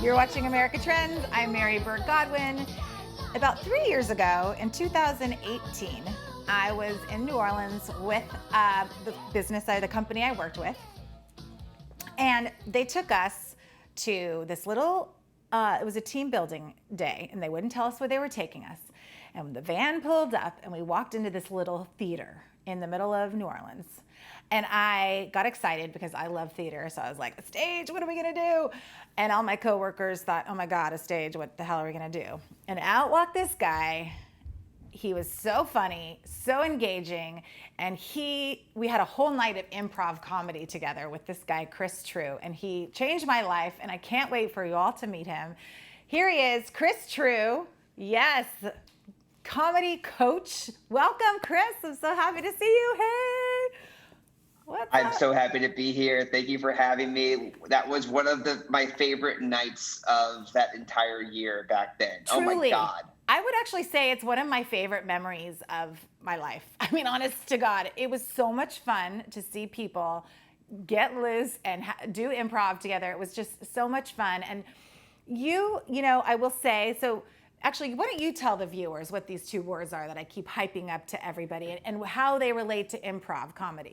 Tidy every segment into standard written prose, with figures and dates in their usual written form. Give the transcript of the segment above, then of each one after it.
You're watching America Trends. I'm Mary Burt-Godwin. About 3 years ago, in 2018, I was in New Orleans with the business side of the company I worked with. And they took us to this little, it was a team building day, and they wouldn't tell us where they were taking us. And the van pulled up, and we walked into this little theater in the middle of New Orleans. And I got excited because I love theater. So I was like, a stage, what are we gonna do? And all my coworkers thought, oh my God, a stage, what the hell are we gonna do? And out walked this guy. He was so funny, so engaging, and we had a whole night of improv comedy together with this guy, Trew, and he changed my life, and I can't wait for you all to meet him. Here he is, Trew. Yes, comedy coach. Welcome, Chris. I'm so happy to see you. Hey. I'm so happy to be here. Thank you for having me. That was one of my favorite nights of that entire year back then. Truly. Oh my God. I would actually say it's one of my favorite memories of my life. I mean, honest to God, it was so much fun to see people get loose and do improv together. It was just so much fun. And you know, I will say, so actually, why don't you tell the viewers what these two words are that I keep hyping up to everybody and how they relate to improv comedy?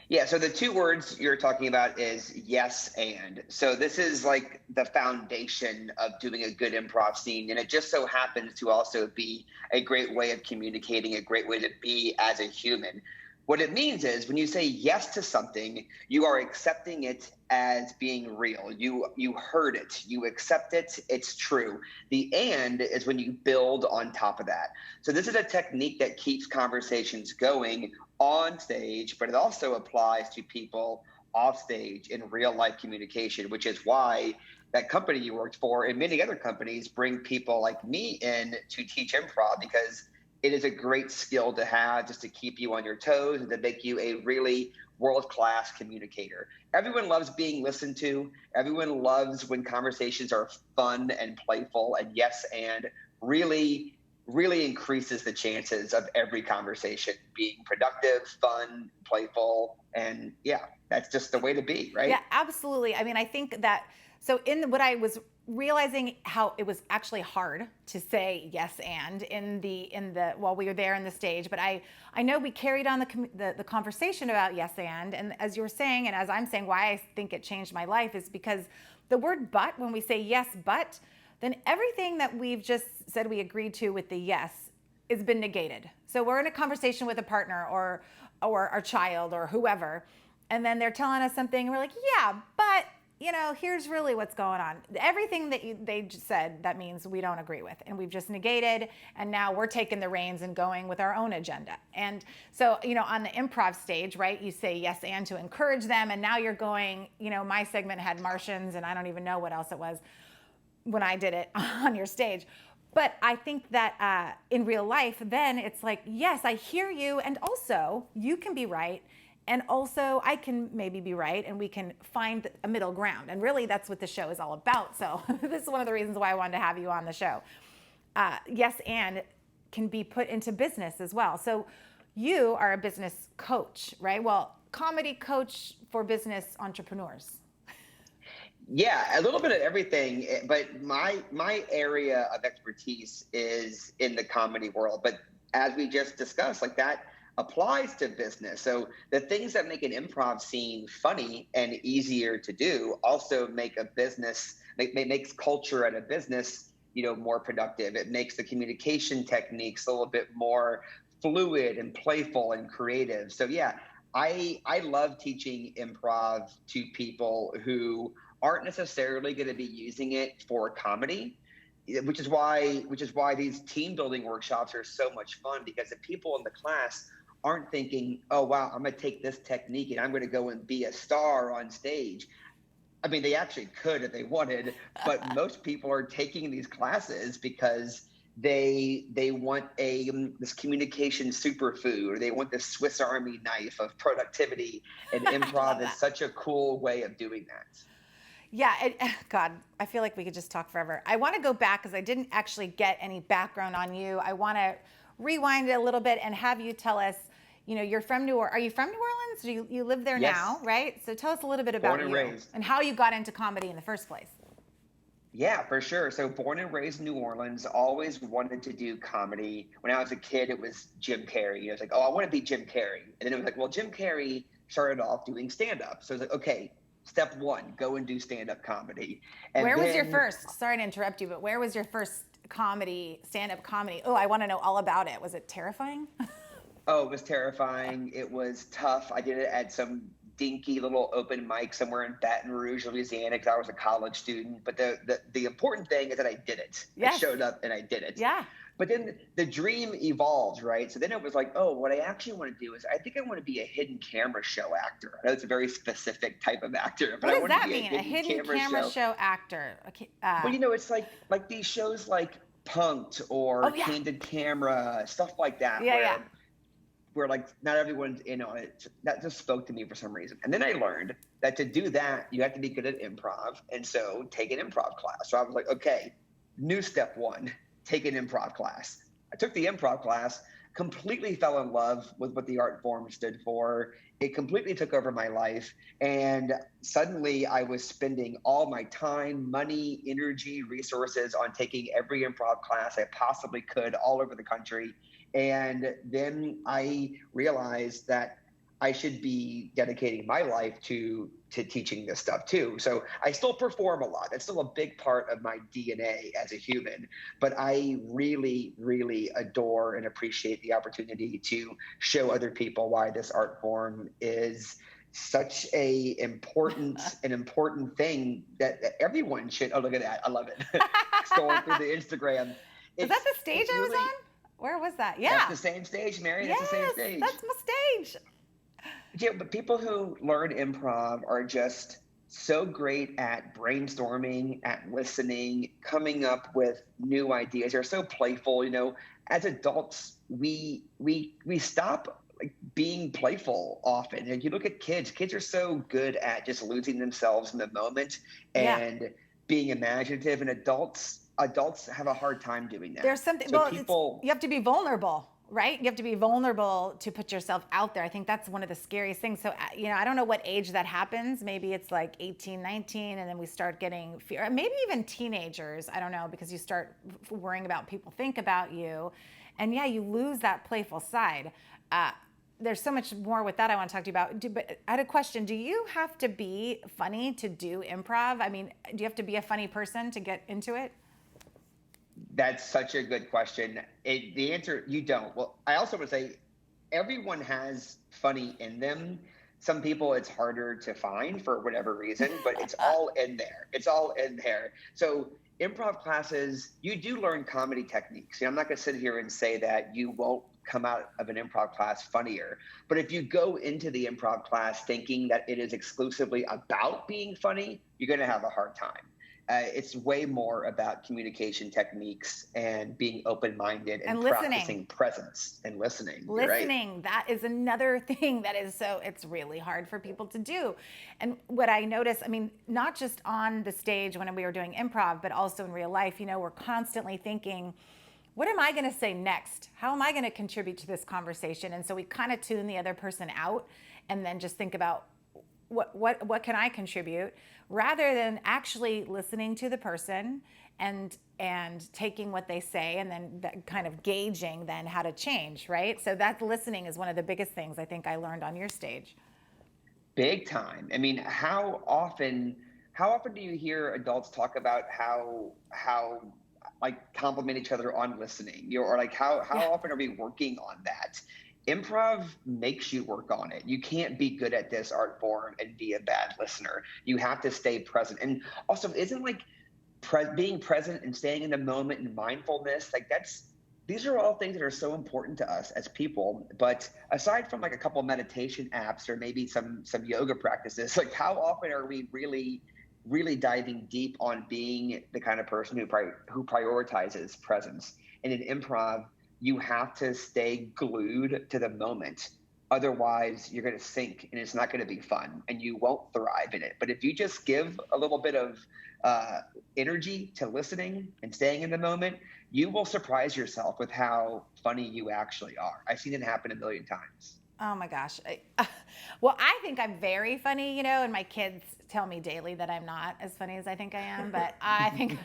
Yeah, so the two words you're talking about is yes and. So this is like the foundation of doing a good improv scene. And it just so happens to also be a great way of communicating, a great way to be as a human. What it means is when you say yes to something, you are accepting it as being real. You heard it, you accept it, it's true. The and is when you build on top of that. So this is a technique that keeps conversations going on stage, but it also applies to people off stage in real life communication, which is why that company you worked for and many other companies bring people like me in to teach improv, because it is a great skill to have just to keep you on your toes and to make you a really world-class communicator. Everyone loves being listened to. Everyone loves when conversations are fun and playful, and yes and really increases the chances of every conversation being productive, fun, playful, and yeah, that's just the way to be, right? Yeah, absolutely. I mean, I think that, so in what I was realizing how it was actually hard to say yes and in the while we were there in the stage, but I know we carried on the conversation about yes and as you were saying, and as I'm saying, why I think it changed my life is because the word but, when we say yes but, then everything that we've just said we agreed to with the yes has been negated. So we're in a conversation with a partner or our child or whoever, and then they're telling us something and we're like, yeah, but you know, here's really what's going on. Everything that they just said, that means we don't agree with, and we've just negated, and now we're taking the reins and going with our own agenda. And so, you know, on the improv stage, right, you say yes and to encourage them, and now you're going, you know, my segment had Martians, and I don't even know what else it was when I did it on your stage. But I think that in real life, then it's like, yes, I hear you, and also you can be right, and also I can maybe be right, and we can find a middle ground. And really that's what the show is all about. So this is one of the reasons why I wanted to have you on the show. Yes and can be put into business as well. So you are a business coach, right? Well, comedy coach for business entrepreneurs. Yeah, a little bit of everything, but my area of expertise is in the comedy world. But as we just discussed, like that applies to business. So the things that make an improv scene funny and easier to do also make a business makes culture at a business, you know, more productive. It makes the communication techniques a little bit more fluid and playful and creative. So yeah, I love teaching improv to people who aren't necessarily going to be using it for comedy, which is why these team building workshops are so much fun, because the people in the class aren't thinking, oh wow, I'm going to take this technique and I'm going to go and be a star on stage. I mean, they actually could if they wanted, but most people are taking these classes because they want this communication superfood, or they want this Swiss Army knife of productivity, and improv is such a cool way of doing that. Yeah, God, I feel like we could just talk forever. I want to go back because I didn't actually get any background on you. I want to rewind it a little bit and have you tell us, you know, you're from New Orleans. Are you from New Orleans? Do you live there Yes. now, right? So tell us a little bit about Born and you raised. and how you got into comedy in the first place. Yeah, for sure. So born and raised in New Orleans, always wanted to do comedy. When I was a kid, it was Jim Carrey. I was like, oh, I want to be Jim Carrey. And then it was like, well, Jim Carrey started off doing stand-up. So I was like, okay, step one, go and do stand-up comedy. And Where was your then, first? Sorry to interrupt you, but where was your first comedy, stand-up comedy? Oh, I want to know all about it. Was it terrifying? oh, it was terrifying. It was tough. I did it at some dinky little open mic somewhere in Baton Rouge, Louisiana, because I was a college student. But the important thing is that I did it. I Yes. showed up and I did it. Yeah. But then the dream evolved, right? So then it was like, oh, what I actually want to do is I think I want to be a hidden camera show actor. I know it's a very specific type of actor, but What I does want to that be mean? A hidden camera show actor? Okay. Well, you know, it's like these shows like Punked or Oh, yeah. Candid Camera, stuff like that, Yeah, yeah. where like not everyone's in on it. That just spoke to me for some reason. And then I learned that to do that, you have to be good at improv. And so take an improv class. So I was like, okay, new step one, take an improv class. I took the improv class, completely fell in love with what the art form stood for. It completely took over my life. And suddenly I was spending all my time, money, energy, resources on taking every improv class I possibly could all over the country. And then I realized that I should be dedicating my life to teaching this stuff too. So I still perform a lot. That's still a big part of my DNA as a human. But I really, really adore and appreciate the opportunity to show other people why this art form is such an important thing that everyone should. Oh, look at that! I love it. Scrolling through the Instagram. Is that the stage I was on? Where was that? Yeah. That's the same stage, Mary. Yes, that's the same stage. That's my stage. Yeah, but people who learn improv are just so great at brainstorming, at listening, coming up with new ideas. They're so playful. You know, as adults, we stop like being playful often. And you look at kids. Kids are so good at just losing themselves in the moment and being imaginative. And adults have a hard time doing that. There's something. So Well, you have to be vulnerable. Right? You have to be vulnerable to put yourself out there. I think that's one of the scariest things. So, you know, I don't know what age that happens. Maybe it's like 18, 19, and then we start getting fear. Maybe even teenagers. I don't know, because you start worrying about people think about you. And yeah, you lose that playful side. There's so much more with that I want to talk to you about. But I had a question. Do you have to be funny to do improv? I mean, do you have to be a funny person to get into it? That's such a good question. The answer, you don't. Well, I also would say everyone has funny in them. Some people it's harder to find for whatever reason, but it's all in there. It's all in there. So improv classes, you do learn comedy techniques. You know, I'm not going to sit here and say that you won't come out of an improv class funnier. But if you go into the improv class thinking that it is exclusively about being funny, you're going to have a hard time. It's way more about communication techniques and being open-minded and practicing presence and listening. Listening, right? That is another thing that is it's really hard for people to do. And what I notice, I mean, not just on the stage when we were doing improv, but also in real life, you know, we're constantly thinking, what am I going to say next? How am I going to contribute to this conversation? And so we kind of tune the other person out and then just think about, what can I contribute, rather than actually listening to the person and taking what they say and then kind of gauging then how to change, right? So that listening is one of the biggest things I think I learned on your stage. Big time. I mean, how often do you hear adults talk about how like compliment each other on listening? You know, or like how often are we working on that? Improv makes you work on it. You can't be good at this art form and be a bad listener. You have to stay present. And also, isn't like being present and staying in the moment and mindfulness, like these are all things that are so important to us as people. But aside from like a couple meditation apps or maybe some yoga practices, like how often are we really diving deep on being the kind of person who prioritizes presence? And in improv, you have to stay glued to the moment. Otherwise, you're going to sink and it's not going to be fun and you won't thrive in it. But if you just give a little bit of energy to listening and staying in the moment, you will surprise yourself with how funny you actually are. I've seen it happen a million times. Oh my gosh. Well, I think I'm very funny, and my kids tell me daily that I'm not as funny as I think I am, but I think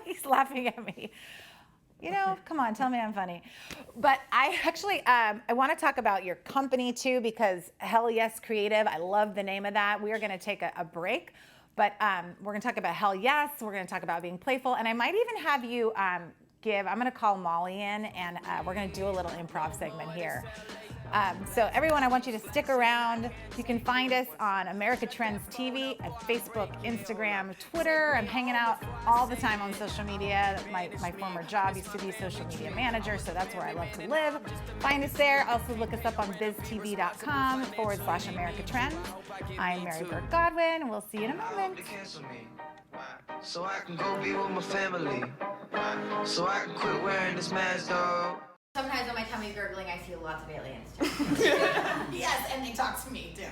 he's laughing at me. Come on, tell me I'm funny. But I actually, I want to talk about your company too, because Hell Yes Creative, I love the name of that. We are going to take a break, but we're going to talk about Hell Yes. We're going to talk about being playful. And I might even have you I'm going to call Molly in, and we're going to do a little improv segment here. So everyone, I want you to stick around. You can find us on America Trends TV at Facebook, Instagram, Twitter. I'm hanging out all the time on social media. My former job used to be social media manager, so that's where I love to live. Find us there. Also look us up on biztv.com/America Trends. I'm Mary Burt-Godwin, and we'll see you in a moment. So I can go be with my family. So I can quit wearing this mask, dog. Sometimes when my tummy's gurgling, I see lots of aliens too. Yes, and they talk to me too.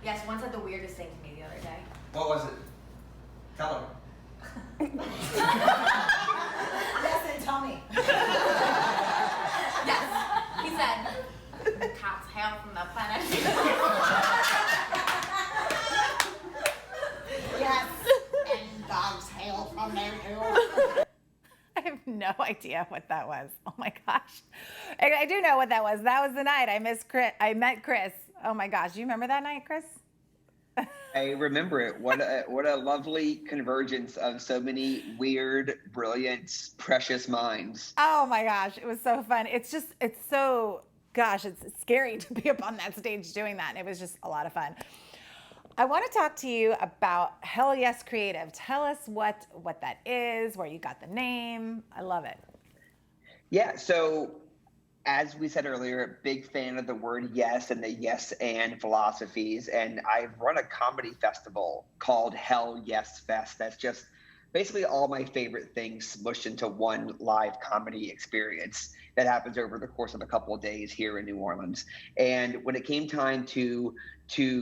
Yes, one said the weirdest thing to me the other day. What was it? Tell her. Yes, and tell me. Yes, he said, cats hail from the planet. Yes, and dogs hail from their too. I have no idea what that was. Oh my gosh. I do know what that was. That was the night I met Chris. Oh my gosh. Do you remember that night, Chris? I remember it. What a lovely convergence of so many weird, brilliant, precious minds. Oh my gosh. It was so fun. It's scary to be up on that stage doing that. And it was just a lot of fun. I want to talk to you about Hell Yes Creative. Tell us what that is, where you got the name. I love it. Yeah, so as we said earlier, big fan of the word yes and the yes and philosophies. And I run a comedy festival called Hell Yes Fest. That's just basically all my favorite things smushed into one live comedy experience that happens over the course of a couple of days here in New Orleans. And when it came time to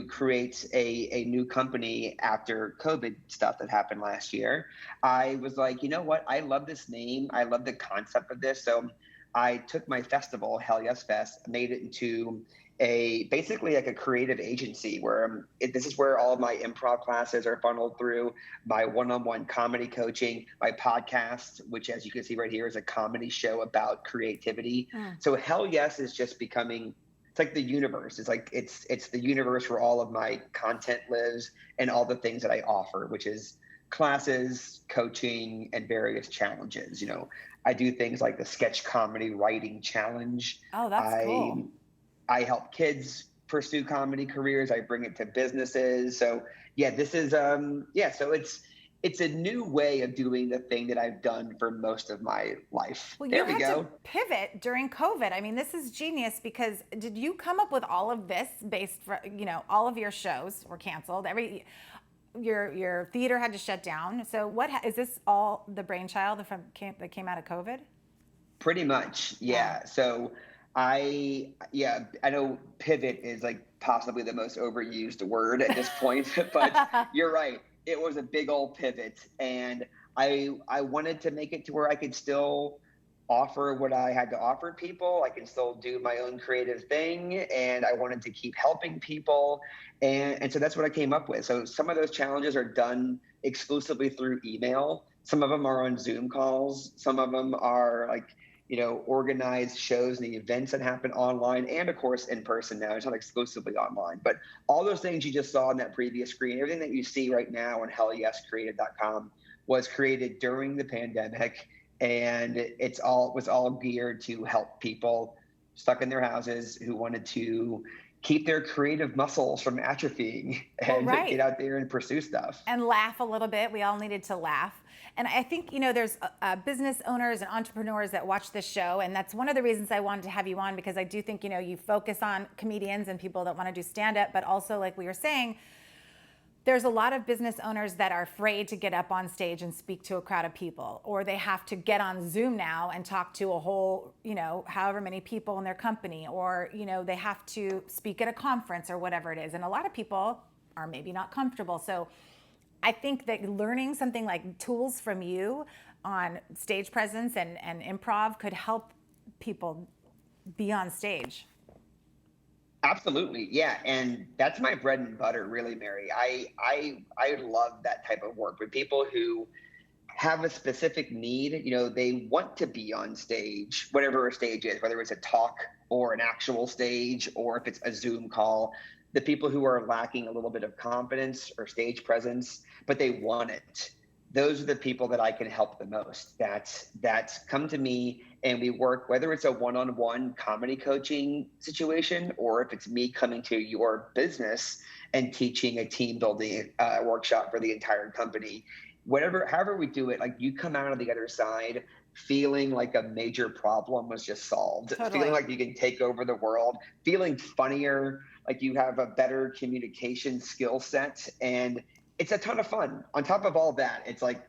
create a new company after COVID stuff that happened last year, I was like, you know what? I love this name. I love the concept of this. So I took my festival, Hell Yes Fest, made it into basically like a creative agency where this is where all of my improv classes are funneled through, my one-on-one comedy coaching, my podcast, which as you can see right here is a comedy show about creativity. So Hell Yes is just becoming, it's like the universe. It's like it's the universe where all of my content lives and all the things that I offer, which is classes, coaching, and various challenges. I do things like the sketch comedy writing challenge. Oh, that's cool. I help kids pursue comedy careers. I bring it to businesses. So yeah, this is so it's a new way of doing the thing that I've done for most of my life. Well, there you we had go. to pivot during COVID. I mean, this is genius because did you come up with all of this based for, all of your shows were canceled. Your theater had to shut down. So is this all the brainchild that came out of COVID? Pretty much. Yeah. So I know pivot is like possibly the most overused word at this point, but you're right. It was a big old pivot, and I wanted to make it to where I could still offer what I had to offer people. I can still do my own creative thing, and I wanted to keep helping people. And so that's what I came up with. So some of those challenges are done exclusively through email. Some of them are on Zoom calls. Some of them are like, organized shows and the events that happen online and of course in person now. It's not exclusively online, but all those things you just saw on that previous screen, everything that you see right now on hellyescreative.com was created during the pandemic. And it was all geared to help people stuck in their houses who wanted to keep their creative muscles from atrophying and get out there and pursue stuff. And laugh a little bit. We all needed to laugh. And I think, there's business owners and entrepreneurs that watch this show. And that's one of the reasons I wanted to have you on, because I do think, you focus on comedians and people that want to do stand-up, but also like we were saying, there's a lot of business owners that are afraid to get up on stage and speak to a crowd of people, or they have to get on Zoom now and talk to a whole, however many people in their company, or, they have to speak at a conference or whatever it is. And a lot of people are maybe not comfortable. So I think that learning something like tools from you on stage presence and improv could help people be on stage. Absolutely, yeah, and that's my bread and butter, really, Mary. I love that type of work with people who have a specific need. They want to be on stage, whatever a stage is, whether it's a talk or an actual stage, or if it's a Zoom call. The people who are lacking a little bit of confidence or stage presence, but they want it. Those are the people that I can help the most. That's come to me, and we work, whether it's a one-on-one comedy coaching situation, or if it's me coming to your business and teaching a team building workshop for the entire company. However we do it, like, you come out of the other side feeling like a major problem was just solved, Totally. Feeling like you can take over the world, feeling funnier, like you have a better communication skill set, and it's a ton of fun. On top of all that, it's like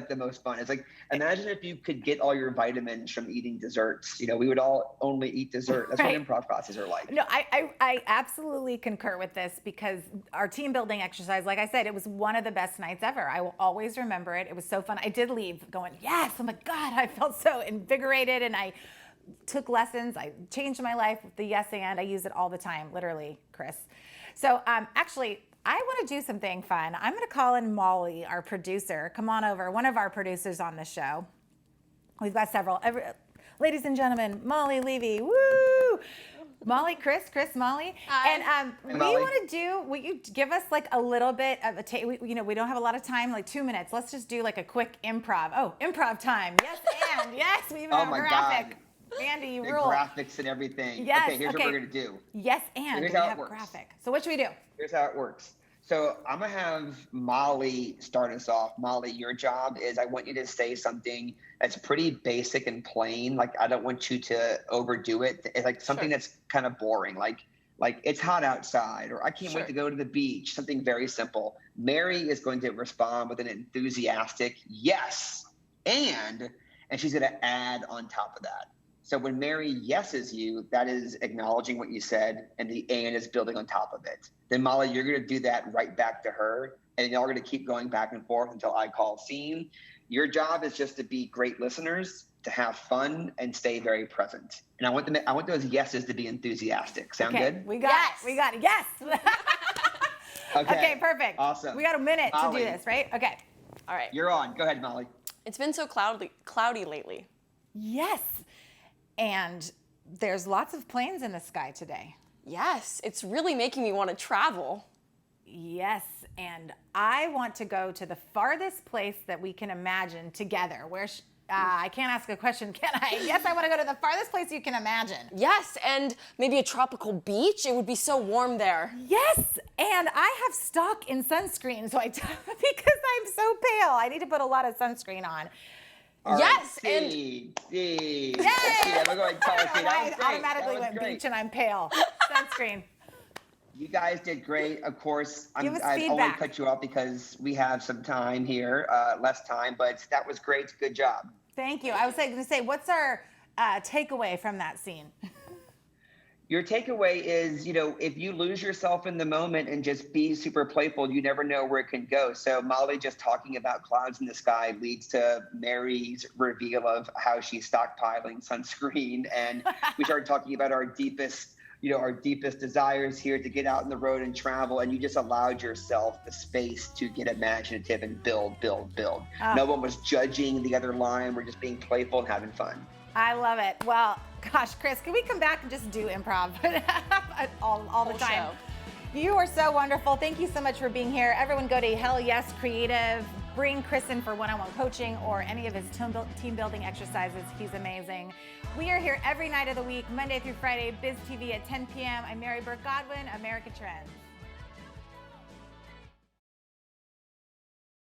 the most fun. It's like, imagine if you could get all your vitamins from eating desserts. We would all only eat dessert. That's Right. what improv classes are like. No, I absolutely concur with this, because our team building exercise, like I said, it was one of the best nights ever. I will always remember it. It was so fun. I did leave going, yes, oh my God, I felt so invigorated, and I took lessons. I changed my life with the yes and. I use it all the time, literally, Chris. So actually, I want to do something fun. I'm going to call in Molly, our producer. Come on over, one of our producers on the show. We've got several. Ladies and gentlemen, Molly Levy, woo! Molly, Chris, Molly. Hi. And we Molly. want to will you give us like a little bit of we don't have a lot of time, like 2 minutes. Let's just do like a quick improv. Oh, improv time. Yes, and yes, we even Oh have a my graphic. God. Andy, you The rule. graphics and everything. Yes, Okay, here's what we're gonna do. Yes, and Here's we how it have works. graphic. So what should we do? Here's how it works. So I'm gonna have Molly start us off. Molly, your job is, I want you to say something that's pretty basic and plain. Like, I don't want you to overdo it. It's like something that's kind of boring. Like it's hot outside, or I can't wait to go to the beach. Something very simple. Mary is going to respond with an enthusiastic yes, and she's gonna add on top of that. So when Mary yeses you, that is acknowledging what you said, and the and is building on top of it. Then Molly, you're going to do that right back to her, and y'all are going to keep going back and forth until I call scene. Your job is just to be great listeners, to have fun, and stay very present. And I want those yeses to be enthusiastic. Sound Okay, good? we got it. We got it. Yes. Okay, perfect. Awesome. We got a minute Molly, to do this, right? Okay. All right. You're on. Go ahead, Molly. It's been so cloudy lately. Yes. And there's lots of planes in the sky today. Yes, it's really making me want to travel. Yes, and I want to go to the farthest place that we can imagine together. I can't ask a question, can I? Yes, I want to go to the farthest place you can imagine. Yes, and maybe a tropical beach. It would be so warm there. Yes, and I have stock in sunscreen, so because I'm so pale, I need to put a lot of sunscreen on. All Yes, right, and C. Yay! I'm going to call it. That I was great. automatically That was went great. beach and I'm pale. Sunscreen. You guys did great. Of course, Give us I've only feedback. cut you off because we have some time here, less time, but that was great. Good job. Thank you. I was going to say, what's our takeaway from that scene? Your takeaway is, if you lose yourself in the moment and just be super playful, you never know where it can go. So Molly just talking about clouds in the sky leads to Mary's reveal of how she's stockpiling sunscreen. And we started talking about our deepest desires here to get out on the road and travel. And you just allowed yourself the space to get imaginative and build. No one was judging the other line. We're just being playful and having fun. I love it. Well, gosh, Chris, can we come back and just do improv all the Whole time? show. You are so wonderful. Thank you so much for being here. Everyone go to Hell Yes Creative. Bring Chris in for one-on-one coaching or any of his team building exercises. He's amazing. We are here every night of the week, Monday through Friday, Biz TV at 10 p.m. I'm Mary Burt-Godwin, America Trends.